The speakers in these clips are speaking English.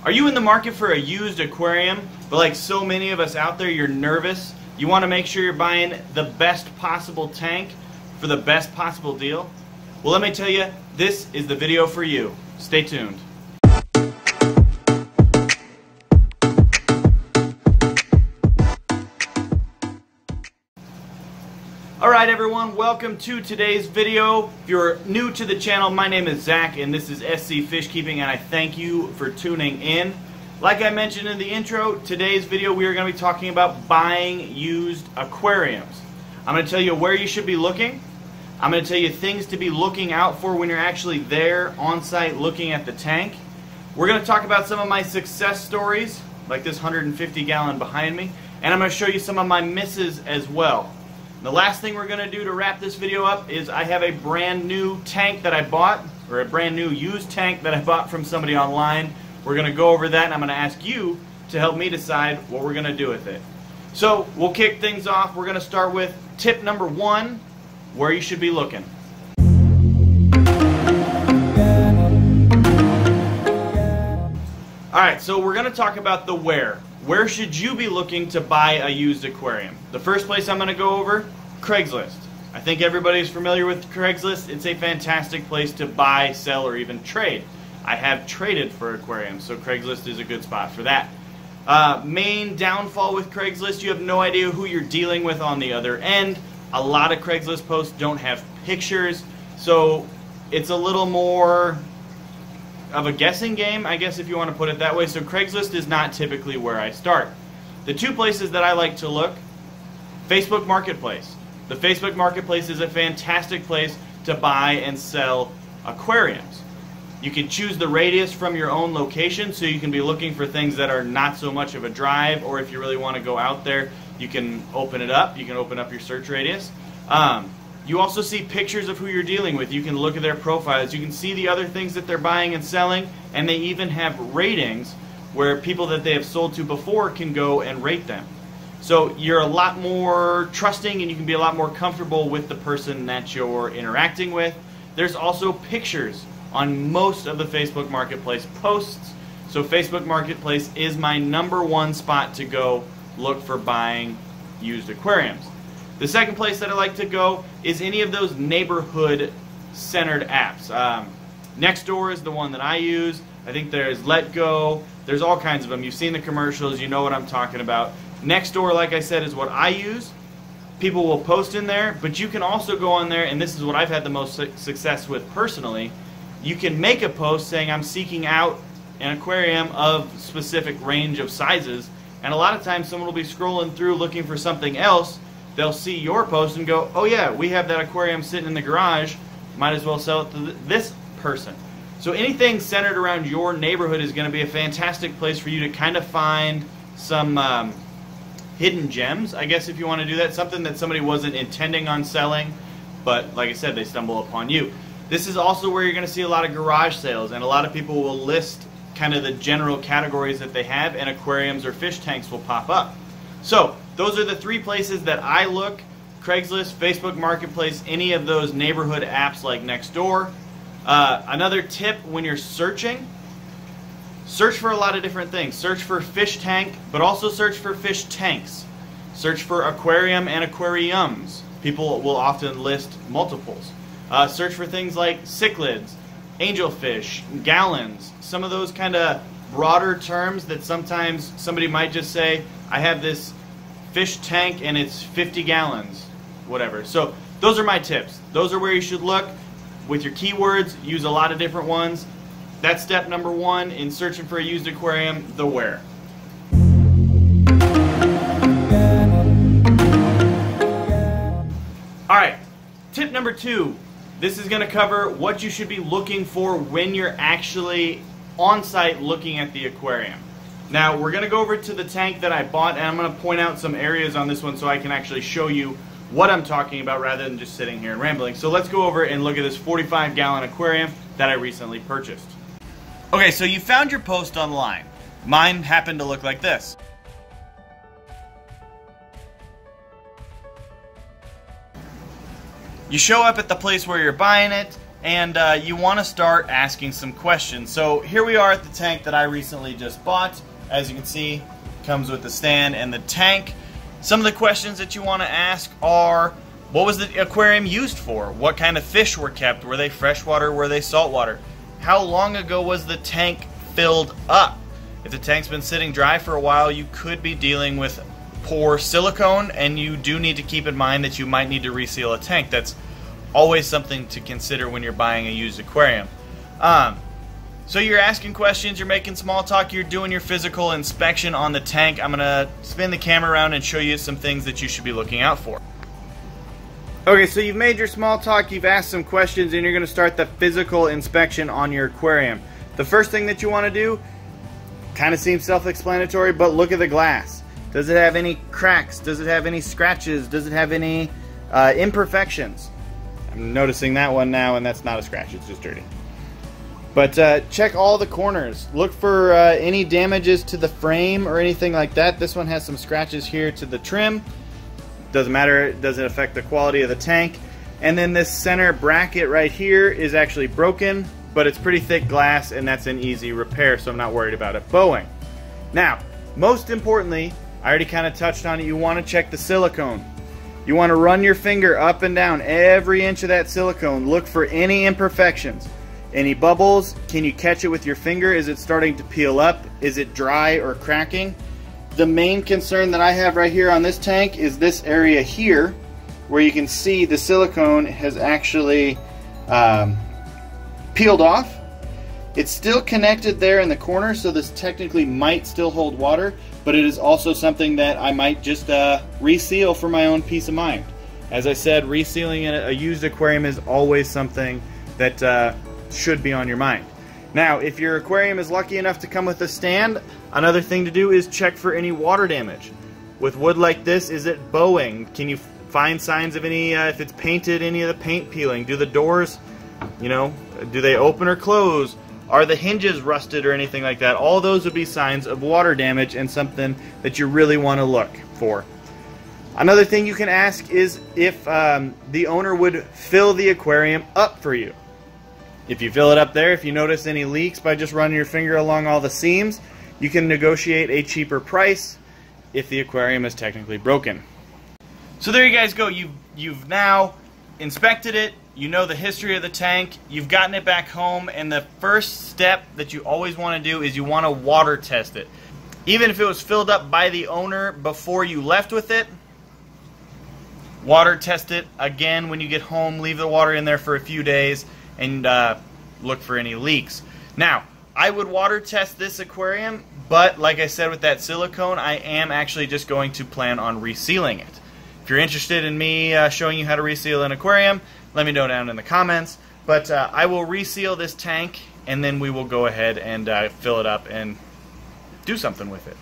Are you in the market for a used aquarium, but like so many of us out there, you're nervous? You want to make sure you're buying the best possible tank for the best possible deal? Well, let me tell you, this is the video for you. Stay tuned. Alright everyone, welcome to today's video. If you're new to the channel, my name is Zach and this is SC Fish Keeping, and I thank you for tuning in. Like I mentioned in the intro, today's video we are going to be talking about buying used aquariums. I'm going to tell you where you should be looking. I'm going to tell you things to be looking out for when you're actually there on site looking at the tank. We're going to talk about some of my success stories, like this 150 gallon behind me, and I'm going to show you some of my misses as well. The last thing we're going to do to wrap this video up is I have a brand new tank that I bought, or a brand new used tank that I bought from somebody online. We're going to go over that and I'm going to ask you to help me decide what we're going to do with it. So we'll kick things off. We're going to start with tip number 1, where you should be looking. Alright, so we're going to talk about the where. Where should you be looking to buy a used aquarium? The first place I'm going to go over, Craigslist. I think everybody is familiar with Craigslist. It's a fantastic place to buy, sell, or even trade. I have traded for aquariums, so Craigslist is a good spot for that. Main downfall with Craigslist, you have no idea who you're dealing with on the other end. A lot of Craigslist posts don't have pictures, so it's a little more of a guessing game, I guess, if you want to put it that way. So Craigslist is not typically where I start. The two places that I like to look, Facebook Marketplace. The Facebook Marketplace is a fantastic place to buy and sell aquariums. You can choose the radius from your own location, so you can be looking for things that are not so much of a drive, or if you really want to go out there, you can open it up. You can open up your search radius. You also see pictures of who you're dealing with. You can look at their profiles. You can see the other things that they're buying and selling, and they even have ratings where people that they have sold to before can go and rate them. So you're a lot more trusting and you can be a lot more comfortable with the person that you're interacting with. There's also pictures on most of the Facebook Marketplace posts. So Facebook Marketplace is my #1 spot to go look for buying used aquariums. The second place that I like to go is any of those neighborhood-centered apps. Nextdoor is the one that I use. I think there's Letgo. There's all kinds of them. You've seen the commercials. You know what I'm talking about. Nextdoor, like I said, is what I use. People will post in there, but you can also go on there, and this is what I've had the most success with personally. You can make a post saying I'm seeking out an aquarium of specific range of sizes, and a lot of times someone will be scrolling through looking for something else. They'll see your post and go, oh yeah, we have that aquarium sitting in the garage, might as well sell it to this person. So anything centered around your neighborhood is going to be a fantastic place for you to kind of find some hidden gems, I guess, if you want to do that. Something that somebody wasn't intending on selling, but like I said, they stumble upon you. This is also where you're going to see a lot of garage sales, and a lot of people will list kind of the general categories that they have, and aquariums or fish tanks will pop up. So those are the 3 places that I look: Craigslist, Facebook Marketplace, any of those neighborhood apps like Nextdoor. Another tip when you're searching, search for a lot of different things. Search for fish tank, but also search for fish tanks. Search for aquarium and aquariums. People will often list multiples. Search for things like cichlids, angelfish, gallons, some of those kind of broader terms that sometimes somebody might just say, I have this fish tank and it's 50 gallons, whatever. So those are my tips. Those are where you should look. With your keywords, use a lot of different ones. That's step number 1 in searching for a used aquarium, the where. Alright, tip number 2. This is going to cover what you should be looking for when you're actually on site looking at the aquarium. Now, we're going to go over to the tank that I bought, and I'm going to point out some areas on this one so I can actually show you what I'm talking about rather than just sitting here and rambling. So let's go over and look at this 45 gallon aquarium that I recently purchased. Okay, so you found your post online. Mine happened to look like this. You show up at the place where you're buying it, and you want to start asking some questions. So here we are at the tank that I recently just bought. As you can see, comes with the stand and the tank. Some of the questions that you want to ask are, what was the aquarium used for? What kind of fish were kept? Were they freshwater? Were they saltwater? How long ago was the tank filled up? If the tank's been sitting dry for a while, you could be dealing with poor silicone, and you do need to keep in mind that you might need to reseal a tank. That's always something to consider when you're buying a used aquarium. So you're asking questions, you're making small talk, you're doing your physical inspection on the tank. I'm going to spin the camera around and show you some things that you should be looking out for. Okay, so you've made your small talk, you've asked some questions, and you're going to start the physical inspection on your aquarium. The first thing that you want to do, kind of seems self-explanatory, but look at the glass. Does it have any cracks? Does it have any scratches? Does it have any imperfections? I'm noticing that one now, and that's not a scratch, it's just dirty. But check all the corners. Look for any damages to the frame or anything like that. This one has some scratches here to the trim. Doesn't matter, it doesn't affect the quality of the tank. And then this center bracket right here is actually broken, but it's pretty thick glass, and that's an easy repair, so I'm not worried about it bowing. Now, most importantly, I already kind of touched on it, you want to check the silicone. You want to run your finger up and down every inch of that silicone. Look for any imperfections. Any bubbles? Can you catch it with your finger? Is it starting to peel up? Is it dry or cracking? The main concern that I have right here on this tank is this area here, where you can see the silicone has actually peeled off. It's still connected there in the corner, so this technically might still hold water, but it is also something that I might just reseal for my own peace of mind. As I said, resealing a used aquarium is always something that should be on your mind. Now, if your aquarium is lucky enough to come with a stand, another thing to do is check for any water damage. With wood like this, is it bowing? Can you find signs of any, if it's painted, any of the paint peeling? Do the doors, you know, do they open or close? Are the hinges rusted or anything like that? All those would be signs of water damage and something that you really want to look for. Another thing you can ask is if the owner would fill the aquarium up for you. If you fill it up there, if you notice any leaks by just running your finger along all the seams, you can negotiate a cheaper price if the aquarium is technically broken. So there you guys go. You've now inspected it, you know the history of the tank, you've gotten it back home, and the first step that you always want to do is you want to water test it. Even if it was filled up by the owner before you left with it, water test it again when you get home, leave the water in there for a few days, and look for any leaks. Now, I would water test this aquarium, but like I said with that silicone, I am actually just going to plan on resealing it. If you're interested in me showing you how to reseal an aquarium, let me know down in the comments. But I will reseal this tank, and then we will go ahead and fill it up and do something with it.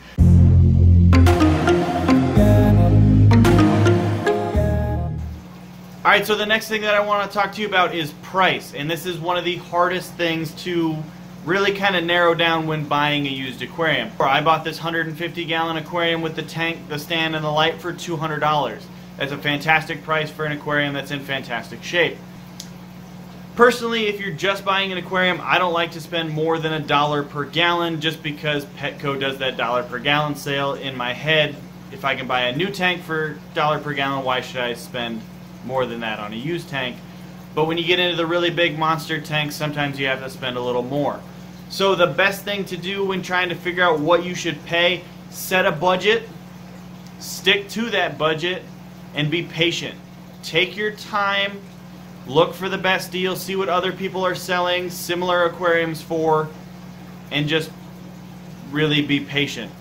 Alright, so the next thing that I want to talk to you about is price. And this is one of the hardest things to really kind of narrow down when buying a used aquarium. I bought this 150-gallon aquarium with the tank, the stand, and the light for $200. That's a fantastic price for an aquarium that's in fantastic shape. Personally, if you're just buying an aquarium, I don't like to spend more than $1 per gallon just because Petco does that $1 per gallon sale. In my head, if I can buy a new tank for $1 per gallon, why should I spend more than that on a used tank? But when you get into the really big monster tanks, sometimes you have to spend a little more. So the best thing to do when trying to figure out what you should pay, set a budget, stick to that budget, and be patient. Take your time, look for the best deal, see what other people are selling similar aquariums for, and just really be patient.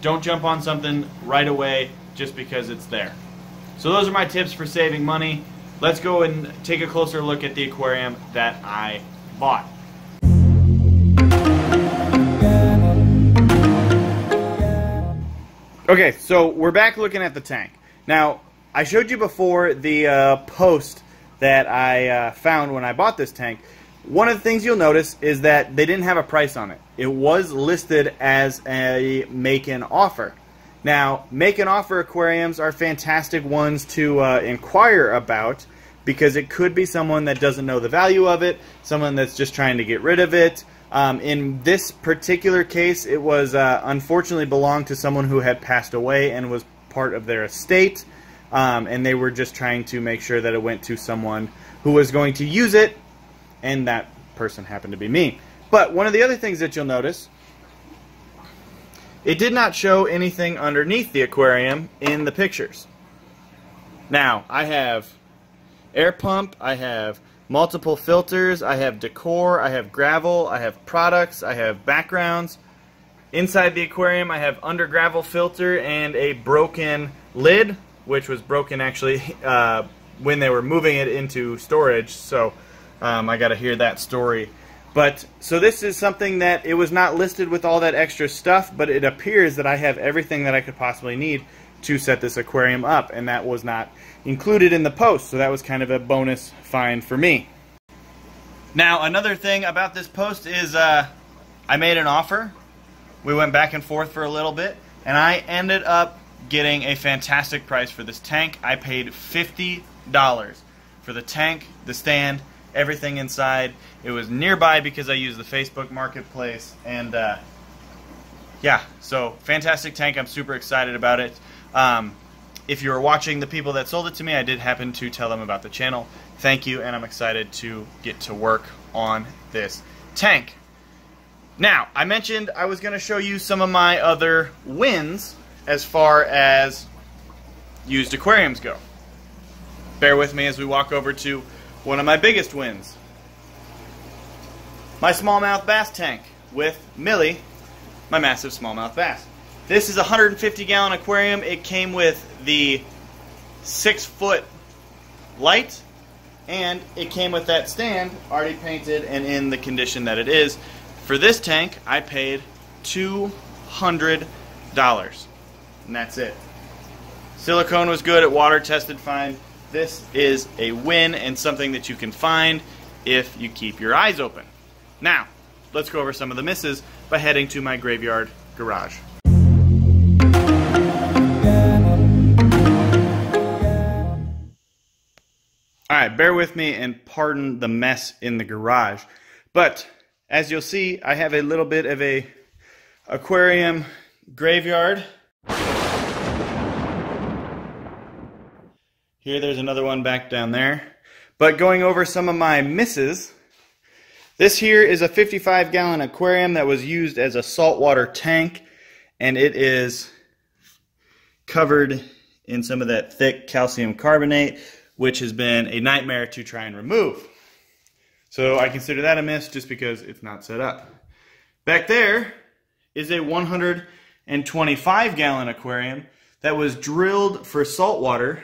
Don't jump on something right away just because it's there. So those are my tips for saving money. Let's go and take a closer look at the aquarium that I bought. Okay, so we're back looking at the tank. Now, I showed you before the post that I found when I bought this tank. One of the things you'll notice is that they didn't have a price on it. It was listed as a make an offer. Now, make an offer aquariums are fantastic ones to inquire about, because it could be someone that doesn't know the value of it, someone that's just trying to get rid of it. In this particular case, it was unfortunately belonged to someone who had passed away and was part of their estate, and they were just trying to make sure that it went to someone who was going to use it, and that person happened to be me. But one of the other things that you'll notice, it did not show anything underneath the aquarium in the pictures. Now, I have air pump, I have multiple filters, I have decor, I have gravel, I have products, I have backgrounds. Inside the aquarium I have under gravel filter and a broken lid, which was broken actually when they were moving it into storage, so I gotta hear that story. But, so this is something that it was not listed with all that extra stuff, but it appears that I have everything that I could possibly need to set this aquarium up, and that was not included in the post, so that was kind of a bonus find for me. Now, another thing about this post is I made an offer. We went back and forth for a little bit, and I ended up getting a fantastic price for this tank. I paid $50 for the tank, the stand, everything inside. It was nearby because I used the Facebook Marketplace, and yeah, so fantastic tank. I'm super excited about it. If you were watching the people that sold it to me, I did happen to tell them about the channel. Thank you, and I'm excited to get to work on this tank. Now, I mentioned I was going to show you some of my other wins as far as used aquariums go. Bear with me as we walk over to one of my biggest wins. My smallmouth bass tank with Millie, my massive smallmouth bass. This is a 150-gallon aquarium. It came with the 6-foot light, and it came with that stand already painted and in the condition that it is. For this tank, I paid $200, and that's it. Silicone was good, it water tested fine. This is a win and something that you can find if you keep your eyes open. Now, let's go over some of the misses by heading to my graveyard garage. Alright, bear with me and pardon the mess in the garage. But, as you'll see, I have a little bit of a aquarium graveyard. Here, there's another one back down there. But going over some of my misses, this here is a 55-gallon aquarium that was used as a saltwater tank, and it is covered in some of that thick calcium carbonate, which has been a nightmare to try and remove. So I consider that a miss just because it's not set up. Back there is a 125-gallon aquarium that was drilled for saltwater.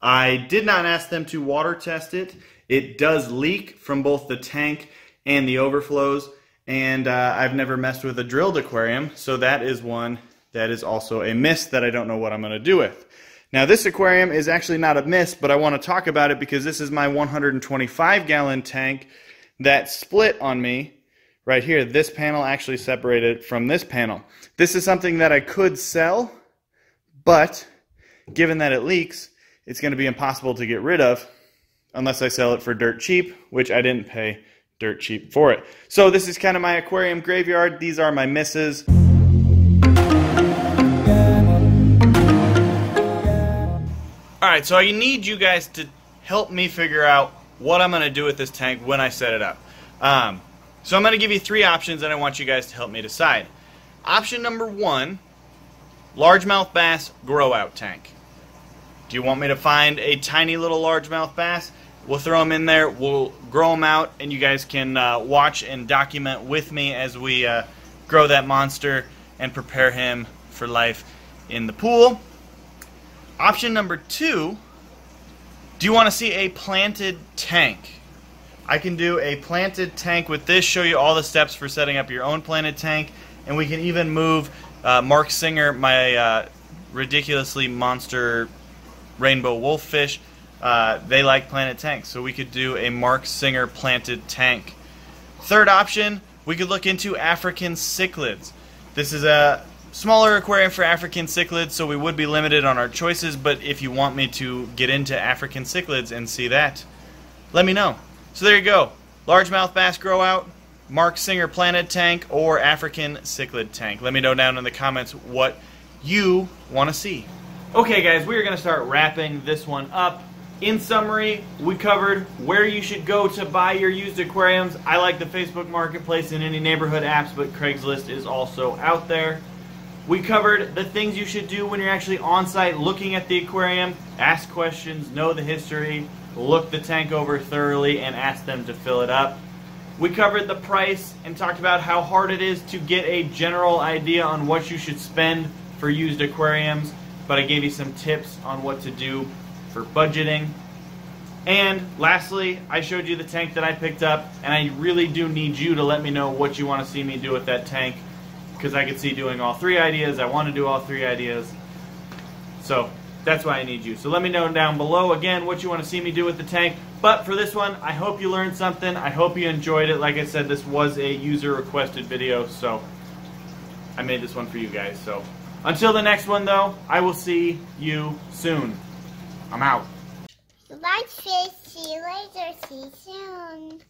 I did not ask them to water test it. It does leak from both the tank and the overflows, and I've never messed with a drilled aquarium, so that is one that is also a miss that I don't know what I'm going to do with. Now, this aquarium is actually not a miss, but I want to talk about it because this is my 125-gallon tank that split on me right here. This panel actually separated from this panel. This is something that I could sell, but given that it leaks, it's going to be impossible to get rid of unless I sell it for dirt cheap, which I didn't pay dirt cheap for it. So this is kind of my aquarium graveyard. These are my misses. Alright, so I need you guys to help me figure out what I'm going to do with this tank when I set it up. So I'm going to give you 3 options and I want you guys to help me decide. Option number 1, largemouth bass grow out tank. Do you want me to find a tiny little largemouth bass? We'll throw them in there, we'll grow them out, and you guys can watch and document with me as we grow that monster and prepare him for life in the pool. Option number 2, do you want to see a planted tank? I can do a planted tank with this, show you all the steps for setting up your own planted tank, and we can even move Mark Singer, my ridiculously monster rainbow wolffish. They like planted tanks, so we could do a Mark Singer planted tank. Third option, we could look into African cichlids. This is a smaller aquarium for African cichlids, so we would be limited on our choices, but if you want me to get into African cichlids and see that, let me know. So there you go. Largemouth bass grow out, Mark Singer planted tank, or African cichlid tank. Let me know down in the comments what you want to see. Okay guys, we are going to start wrapping this one up. In summary, we covered where you should go to buy your used aquariums. I like the Facebook Marketplace and any neighborhood apps, but Craigslist is also out there. We covered the things you should do when you're actually on site looking at the aquarium. Ask questions, know the history, look the tank over thoroughly, and ask them to fill it up. We covered the price and talked about how hard it is to get a general idea on what you should spend for used aquariums, but I gave you some tips on what to do for budgeting. And lastly, I showed you the tank that I picked up, and I really do need you to let me know what you want to see me do with that tank, because I could see doing all three ideas. I want to do all three ideas, so that's why I need you. So let me know down below again what you want to see me do with the tank. But for this one, I hope you learned something. I hope you enjoyed it. Like I said, this was a user requested video, so I made this one for you guys. So until the next one though, I will see you soon. I'm out. Bye, fish. See you later. See you soon.